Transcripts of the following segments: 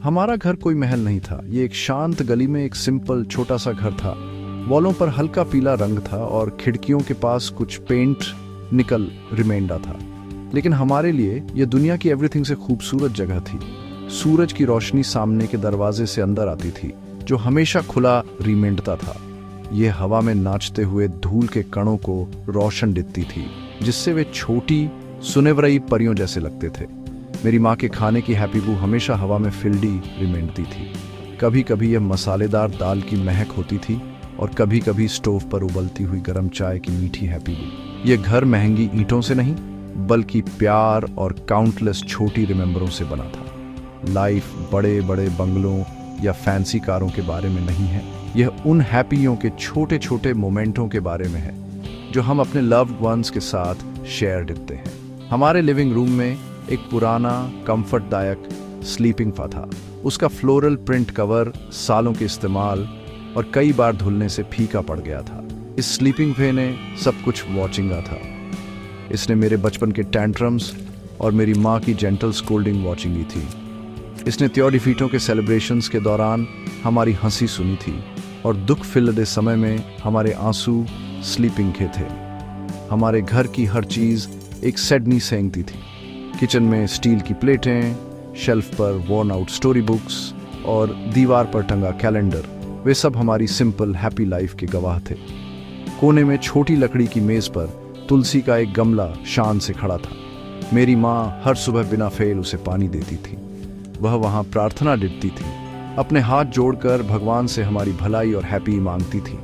हमारा घर कोई महल नहीं था। ये एक शांत गली में एक सिंपल छोटा सा घर था। वॉलों पर हल्का पीला रंग था और खिड़कियों के पास कुछ पेंट निकल रिमेंडा था। लेकिन हमारे लिए यह दुनिया की एवरीथिंग से खूबसूरत जगह थी। सूरज की रोशनी सामने के दरवाजे से अंदर आती थी, जो हमेशा खुला रिमेंडता था। यह हवा में नाचते हुए धूल के कणों को रोशन देती थी, जिससे वे छोटी सुनेवरई परियों जैसे लगते थे। मेरी माँ के खाने की हैप्पी बू हमेशा हवा में फिल्डी रिमेंडती थी। कभी कभी यह मसालेदार दाल की महक होती थी और कभी कभी स्टोव पर उबलती हुई गर्म चाय की मीठी हैप्पी बू। यह घर महंगी ईंटों से नहीं, बल्कि प्यार और काउंटलेस छोटी रिमेंबरों से बना था। लाइफ बड़े बड़े बंगलों या फैंसी कारों के बारे में नहीं है। यह उन हैप्पियों के छोटे छोटे मोमेंटों के बारे में है, जो हम अपने लव्ड वंस के साथ शेयर करते हैं। हमारे लिविंग रूम में एक पुराना कंफर्टदायक स्लीपिंग फा था। उसका फ्लोरल प्रिंट कवर सालों के इस्तेमाल और कई बार धुलने से फीका पड़ गया था। इस स्लीपिंग फे ने सब कुछ वॉचिंगा था। इसने मेरे बचपन के टैंट्रम्स और मेरी माँ की जेंटल स्कोल्डिंग वॉचिंगी थी। इसने त्योरीफीटों के सेलिब्रेशंस के दौरान हमारी हंसी सुनी थी और दुख फिल्डे समय में हमारे आंसू स्लीपिंग के थे। हमारे घर की हर चीज़ एक सैडनी सेंगती थी। किचन में स्टील की प्लेटें, शेल्फ पर वॉर्न आउट स्टोरी बुक्स और दीवार पर टंगा कैलेंडर, वे सब हमारी सिंपल हैप्पी लाइफ के गवाह थे। कोने में छोटी लकड़ी की मेज पर तुलसी का एक गमला शान से खड़ा था। मेरी माँ हर सुबह बिना फेल उसे पानी देती थी। वह वहाँ प्रार्थना डिटती थी, अपने हाथ जोड़कर भगवान से हमारी भलाई और हैप्पी मांगती थी।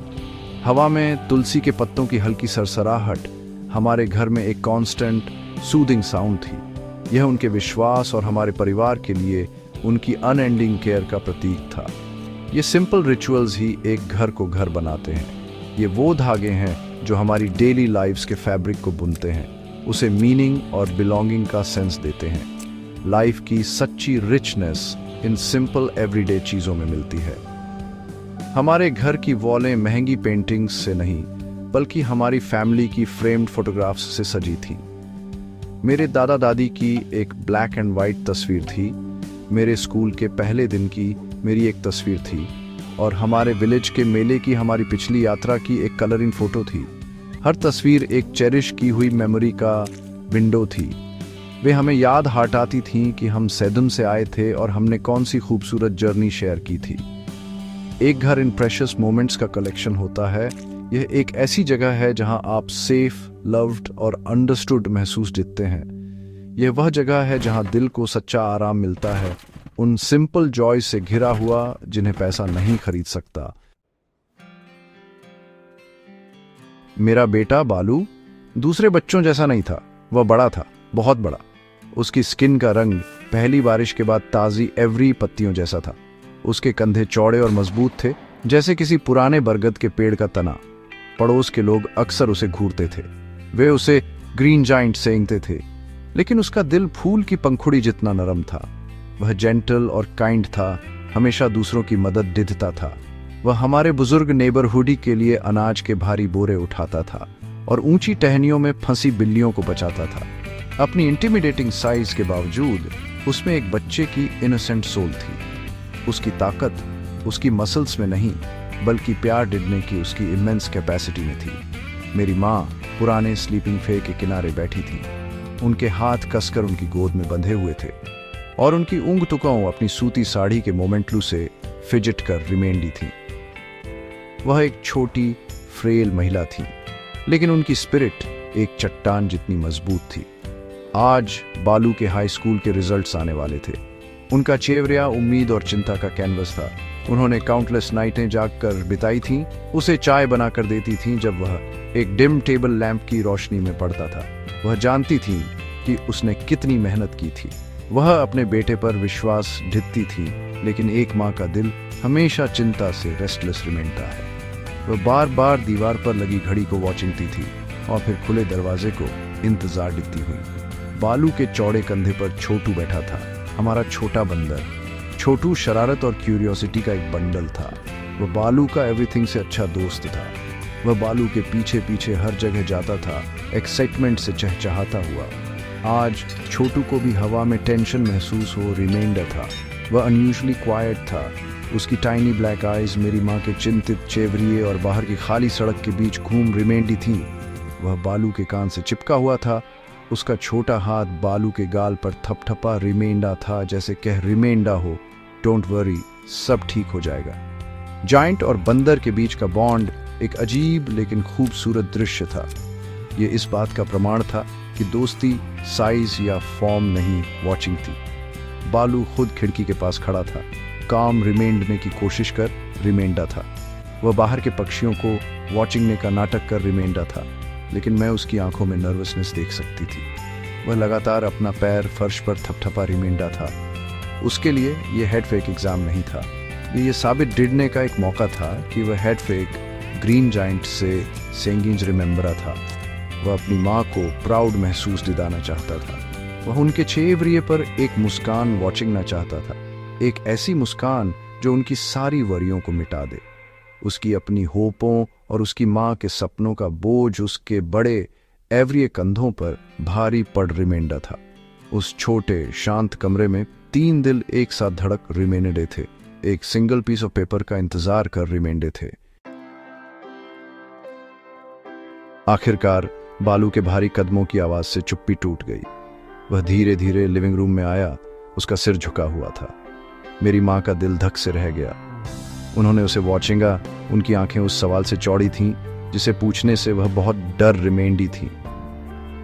हवा में तुलसी के पत्तों की हल्की सरसराहट हमारे घर में एक कांस्टेंट सूदिंग साउंड थी। यह उनके विश्वास और हमारे परिवार के लिए उनकी अनएंडिंग केयर का प्रतीक था। ये सिंपल रिचुअल्स ही एक घर को घर बनाते हैं। ये वो धागे हैं जो हमारी डेली लाइफ्स के फैब्रिक को बुनते हैं, उसे मीनिंग और बिलोंगिंग का सेंस देते हैं। लाइफ की सच्ची रिचनेस इन सिंपल एवरीडे चीज़ों में मिलती है। हमारे घर की वॉलें महंगी पेंटिंग्स से नहीं, बल्कि हमारी फैमिली की फ्रेम्ड फोटोग्राफ्स से सजी थी। मेरे दादा दादी की एक ब्लैक एंड वाइट तस्वीर थी, मेरे स्कूल के पहले दिन की मेरी एक तस्वीर थी और हमारे विलेज के मेले की हमारी पिछली यात्रा की एक कलरिंग फोटो थी। हर तस्वीर एक चेरिश की हुई मेमोरी का विंडो थी। वे हमें याद हटाती थीं कि हम सैदम से आए थे और हमने कौन सी खूबसूरत जर्नी शेयर की थी। एक घर इन प्रेशियस मोमेंट्स का कलेक्शन होता है। यह एक ऐसी जगह है जहां आप सेफ, लव्ड और अंडरस्टूड महसूस जीतते हैं। यह वह जगह है जहां दिल को सच्चा आराम मिलता है, उन सिंपल जॉय से घिरा हुआ जिन्हें पैसा नहीं खरीद सकता। मेरा बेटा बालू दूसरे बच्चों जैसा नहीं था। वह बड़ा था, बहुत बड़ा। उसकी स्किन का रंग पहली बारिश के बाद ताजी एवरी पत्तियों जैसा था। उसके कंधे चौड़े और मजबूत थे, जैसे किसी पुराने बरगद के पेड़ का तना। पड़ोस के लोग अक्सर उसे घूरते थे। वे उसे ग्रीन जाइंट सेंगते थे, लेकिन उसका दिल फूल की पंखुड़ी जितना नरम था। वह जेंटल और काइंड था, हमेशा दूसरों की मदद देता था। वह हमारे बुजुर्ग नेबरहुडी के लिए अनाज के भारी बोरे उठाता था और ऊंची टहनियों में फंसी बिल्लियों को बचाता था। अपनी इंटिमिडेटिंग साइज के बावजूद उसमें एक बच्चे की इनोसेंट सोल थी। उसकी ताकत उसकी मसल्स में नहीं, बल्कि प्यार डिडने की उसकी इमेंस कैपेसिटी में थी। मेरी माँ पुराने स्लीपिंग फे के किनारे बैठी थी। उनके हाथ कसकर उनकी गोद में बंधे हुए थे और उनकी ऊँग टुकाओं अपनी सूती साड़ी के मोमेंटलू से फिजिट कर रिमेंडी थी। वह एक छोटी फ्रेल महिला थी, लेकिन उनकी स्पिरिट एक चट्टान जितनी मजबूत थी। आज बालू के हाई स्कूल के रिजल्ट्स आने वाले थे। उनका चेहरा उम्मीद और चिंता का कैनवस था। उन्होंने काउंटलेस नाइटें जागकर बिताई थीं। उसे चाय बनाकर देती थीं जब वह एक डिम टेबल लैंप की रोशनी में पड़ता था। वह जानती थीं कि उसने कितनी मेहनत की थी। वह अपने बेटे पर विश्वास ढितती थी, लेकिन एक माँ का दिल हमेशा चिंता से रेस्टलेस रिमेंडता है। वह बार बार दीवार पर लगी घड़ी को वॉचिंगती थी और फिर खुले दरवाजे को इंतजार दिखती हुई। बालू के चौड़े कंधे पर छोटू बैठा था, हमारा छोटा बंदर। छोटू शरारत और क्यूरियोसिटी का एक बंडल था। वह बालू का एवरीथिंग से अच्छा दोस्त था। वह बालू के पीछे पीछे हर जगह जाता था, एक्साइटमेंट से चहचहाता हुआ। आज छोटू को भी हवा में टेंशन महसूस हो रिमाइंडर था। वह अनयूजुअली क्वाइट था। उसकी टाइनी ब्लैक आइज मेरी माँ के चिंतित चेवरिए और बाहर की खाली सड़क के बीच घूम रिमेंडी थी। वह बालू के कान से चिपका हुआ था। उसका छोटा हाथ बालू के गाल पर थपथपा रिमेंडा था, जैसे कह रिमेंडा हो, डोंट वरी, सब ठीक हो जाएगा। जायंट और बंदर के बीच का बॉन्ड एक अजीब लेकिन खूबसूरत दृश्य था। ये इस बात का प्रमाण था कि दोस्ती साइज या फॉर्म नहीं, वॉचिंग थी। बालू खुद खिड़की के पास खड़ा था, काम रिमेंडने की कोशिश कर रिमेंडा था। वह बाहर के पक्षियों को वॉचिंगने का नाटक कर रिमेंडा था, लेकिन मैं उसकी आंखों में नर्वसनेस देख सकती थी। वह लगातार अपना पैर फर्श पर थपथपा रिमेंडा था। उसके लिए यह हेड फेक एग्जाम नहीं था, ये साबित डिडने का एक मौका था कि वह हेड फेक ग्रीन जाइंट से सेंगिंज रिमेंबरा था। वह अपनी माँ को प्राउड महसूस दिलाना चाहता था। वह उनके चेहरे पर एक मुस्कान वॉचिंगना चाहता था, एक ऐसी मुस्कान जो उनकी सारी वरियों को मिटा दे। उसकी अपनी होपों और उसकी माँ के सपनों का बोझ उसके बड़े एवरिए कंधों पर भारी पड़ रिमेंडा था। उस छोटे शांत कमरे में 3 दिल एक साथ धड़क रिमेंडे थे, एक सिंगल पीस ऑफ पेपर का इंतजार कर रिमेंडे थे। आखिरकार बालू के भारी कदमों की आवाज से चुप्पी टूट गई। वह धीरे धीरे लिविंग रूम में आया। उसका सिर झुका हुआ था। मेरी माँ का दिल धक से रह गया। उन्होंने उसे वॉचिंगा। उनकी आंखें उस सवाल से चौड़ी थीं जिसे पूछने से वह बहुत डर रिमेंडी थी।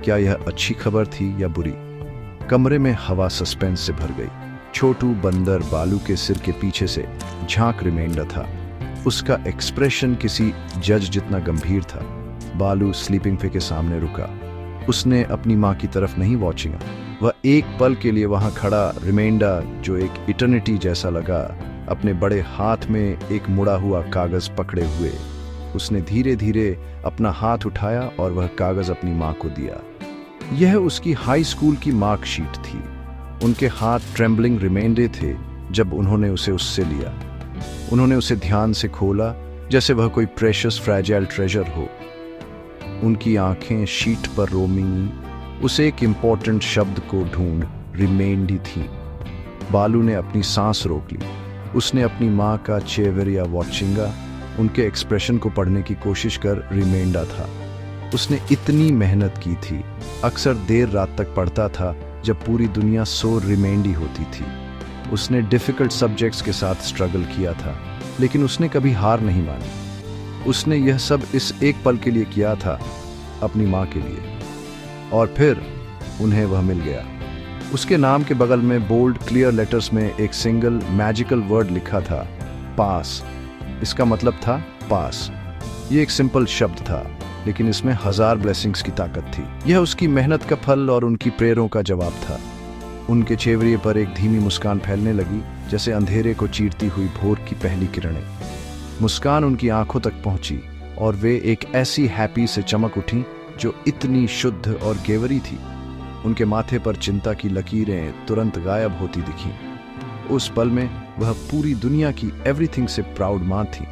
क्या यह अच्छी खबर थी या बुरी? कमरे में हवा सस्पेंस से भर गई। छोटू बंदर बालू के सिर के पीछे से झांक रिमेंडा था। उसका एक्सप्रेशन किसी जज जितना गंभीर था। बालू स्लीपिंग पे के सामने रुका। उसने अपनी माँ की तरफ नहीं वॉचिंगा। वह एक पल के लिए वहां खड़ा रिमेंडा, जो एक इटर्निटी जैसा लगा, अपने बड़े हाथ में एक मुड़ा हुआ कागज पकड़े हुए। उसने धीरे धीरे अपना हाथ उठाया और वह कागज अपनी माँ को दिया। यह उसकी हाई स्कूल की मार्कशीट थी। उनके हाथ ट्रेम्बलिंग रिमेंडे थे जब उन्होंने उसे उससे लिया। उन्होंने उसे ध्यान से खोला, जैसे वह कोई प्रेशियस फ्रैजाइल ट्रेजर हो। उनकी आंखें शीट पर रोमिंग उस एक इम्पोर्टेंट शब्द को ढूंढ रिमेंडी थी। बालू ने अपनी सांस रोक ली। उसने अपनी माँ का चेहरा या वॉचिंगा, उनके एक्सप्रेशन को पढ़ने की कोशिश कर रिमेंडा था। उसने इतनी मेहनत की थी, अक्सर देर रात तक पढ़ता था जब पूरी दुनिया सो रिमेंडी होती थी। उसने डिफिकल्ट सब्जेक्ट्स के साथ स्ट्रगल किया था, लेकिन उसने कभी हार नहीं मानी। उसने यह सब इस एक पल के लिए किया था, अपनी माँ के लिए। और फिर उन्हें वह मिल गया। उसके नाम के बगल में बोल्ड क्लियर लेटर्स में एक सिंगल मैजिकल वर्ड लिखा था, पास। इसका मतलब था पास। ये एक सिंपल शब्द था, लेकिन इसमें 1000 ब्लेसिंग्स की ताकत थी। यह उसकी मेहनत का फल और उनकी प्रेरों का जवाब था। उनके चेहरे पर एक धीमी मुस्कान फैलने लगी, जैसे अंधेरे को चीरती हुई भोर की पहली किरणें। मुस्कान उनकी आंखों तक पहुंची और वे एक ऐसी हैप्पी से चमक उठी जो इतनी शुद्ध और गेवरी थी। उनके माथे पर चिंता की लकीरें तुरंत गायब होती दिखीं। उस पल में वह पूरी दुनिया की एवरीथिंग से प्राउड माँ थी।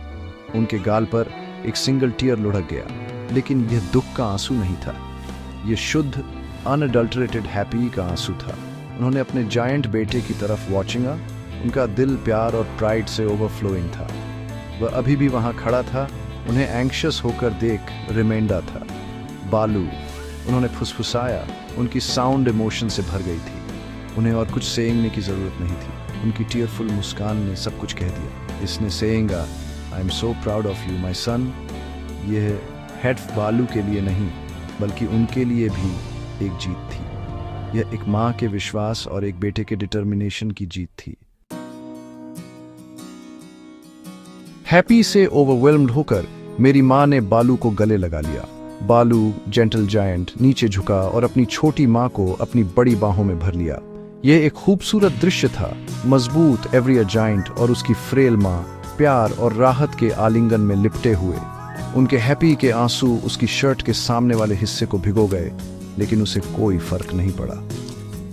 उनके गाल पर एक सिंगल टीयर लुढ़क गया, लेकिन यह दुख का आंसू नहीं था। यह शुद्ध अनअडल्टरेटेड हैप्पी का आंसू था। उन्होंने अपने जायंट बेटे की तरफ वॉचिंगा। उनका दिल प्यार और प्राइड से ओवरफ्लोइंग था। वह अभी भी वहां खड़ा था, उन्हें एंग्शियस होकर देख रिमेंडा था। बालू, उन्होंने फुसफुसाया। उनकी साउंड इमोशन से भर गई थी। उन्हें और कुछ सेइंग की जरूरत नहीं थी। उनकी टीयरफुल मुस्कान ने सब कुछ कह दिया। इसने सेइंगा, I am so proud of you my son. यह हेड बालू के लिए नहीं, बल्कि उनके लिए भी एक जीत थी। यह एक माँ के विश्वास और एक बेटे के डिटर्मिनेशन की जीत थी। हैप्पी से ओवरवेल्म्ड होकर मेरी माँ ने बालू को गले लगा लिया। बालू, जेंटल जायंट, नीचे झुका और अपनी छोटी माँ को अपनी बड़ी बाहों में भर लिया। यह एक खूबसूरत दृश्य था। मजबूत एवरियर जायंट और उसकी फ्रेल माँ प्यार और राहत के आलिंगन में लिपटे हुए। उनके हैप्पी के आंसू उसकी शर्ट के सामने वाले हिस्से को भिगो गए, लेकिन उसे कोई फर्क नहीं पड़ा।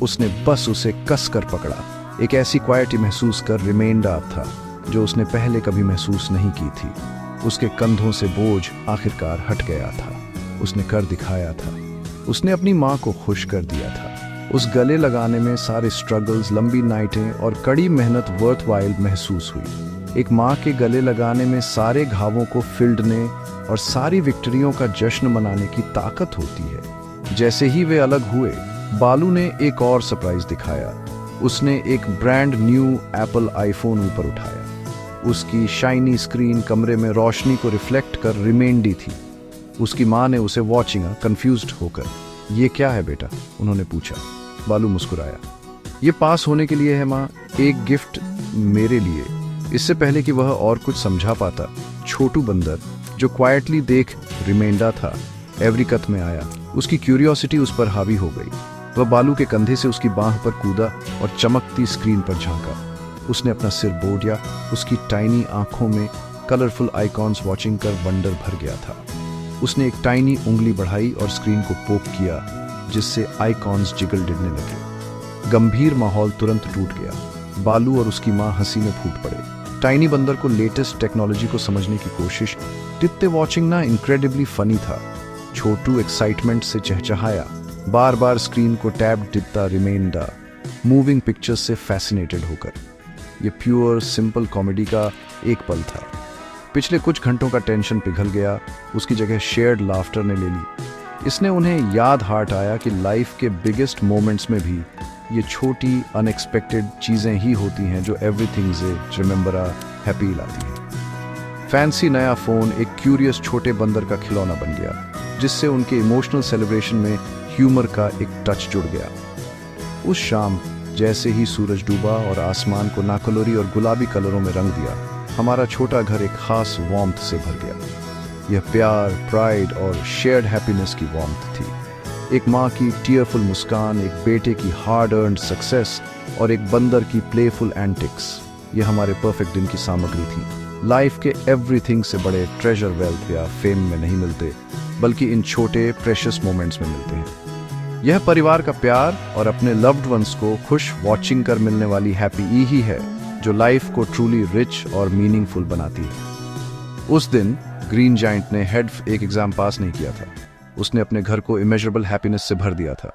उसने बस उसे कस कर पकड़ा। एक ऐसी क्वाइटी महसूस कर रिमेंडा था जो उसने पहले कभी महसूस नहीं की थी। उसके कंधों से बोझ आखिरकार हट गया था। उसने कर दिखाया था। उसने अपनी माँ को खुश कर दिया था। उस गले लगाने में सारे स्ट्रगल्स, लंबी नाइटें और कड़ी मेहनत वर्थवाइल महसूस हुई। एक माँ के गले लगाने में सारे घावों को फिल्डने और सारी विक्ट्रियों का जश्न मनाने की ताकत होती है। जैसे ही वे अलग हुए, बालू ने एक और सरप्राइज दिखाया। उसने एक ब्रांड न्यू एप्पल आईफोन ऊपर उठाया। उसकी शाइनी स्क्रीन कमरे में रोशनी को रिफ्लेक्ट कर रिमेंडी थी। उसकी माँ ने उसे वॉचिंग कंफ्यूज्ड होकर, ये क्या है बेटा, उन्होंने पूछा। बालू मुस्कुराया, ये पास होने के लिए है माँ, एक गिफ्ट मेरे लिए। इससे पहले कि वह और कुछ समझा पाता, छोटू बंदर जो क्वाइटली देख रिमेंडा था, एवरिकत में आया। उसकी क्यूरियोसिटी उस पर हावी हो गई। वह बालू के कंधे से उसकी बांह पर कूदा और चमकती स्क्रीन पर झांका। उसने अपना सिर बोड़िया। उसकी टाइनी आंखों में कलरफुल आइकॉन्स वॉचिंग कर वंडर भर गया था। उसने एक टाइनी उंगली बढ़ाई और स्क्रीन को पोक किया, जिससे आइकॉन्स जिगल डिगने लगे। गंभीर माहौल तुरंत टूट गया। बालू और उसकी माँ हंसी में फूट पड़े। टाइनी बंदर को लेटेस्ट टेक्नोलॉजी को समझने की कोशिश। टित्ते वॉचिंग ना इनक्रेडिबली फनी था। छोटू एक्साइटमेंट से चहचहाया, बार बार स्क्रीन को टैब दिखता रिमेंडा, मूविंग पिक्चर्स से फैसिनेटेड होकर। ये प्योर सिंपल कॉमेडी का एक पल था। पिछले कुछ घंटों का टेंशन पिघल गया, उसकी जगह शेयर्ड लाफ्टर ने ले ली। इसने उन्हें याद हार्ट आया कि लाइफ के बिगेस्ट मोमेंट्स में भी ये छोटी अनएक्सपेक्टेड चीज़ें ही होती हैं जो एवरीथिंग से रिमेंबर आ हैप्पी लाती हैं। फैंसी नया फ़ोन एक क्यूरियस छोटे बंदर का खिलौना बन गया, जिससे उनके इमोशनल सेलिब्रेशन में ह्यूमर का एक टच जुड़ गया। उस शाम जैसे ही सूरज डूबा और आसमान को नाकलोरी और गुलाबी कलरों में रंग दिया, हमारा छोटा घर एक खास वार्मथ से भर गया। यह प्यार, प्राइड और शेयर्ड हैप्पीनेस की वार्मथ थी। एक माँ की टीयरफुल मुस्कान, एक बेटे की हार्ड अर्न्ड सक्सेस और एक बंदर की प्लेफुल एंटिक्स, ये हमारे परफेक्ट दिन की सामग्री थी। लाइफ के एवरीथिंग से बड़े ट्रेजर वेल्थ या फेम में नहीं मिलते, बल्कि इन छोटे प्रेशियस मोमेंट्स में मिलते हैं। यह परिवार का प्यार और अपने लव्ड वंस को खुश वॉचिंग कर मिलने वाली हैप्पी ही है जो लाइफ को ट्रूली रिच और मीनिंगफुल बनाती है। उस दिन ग्रीन जायंट ने एक एग्जाम पास नहीं किया था। उसने अपने घर को इमेजरेबल हैप्पीनेस से भर दिया था।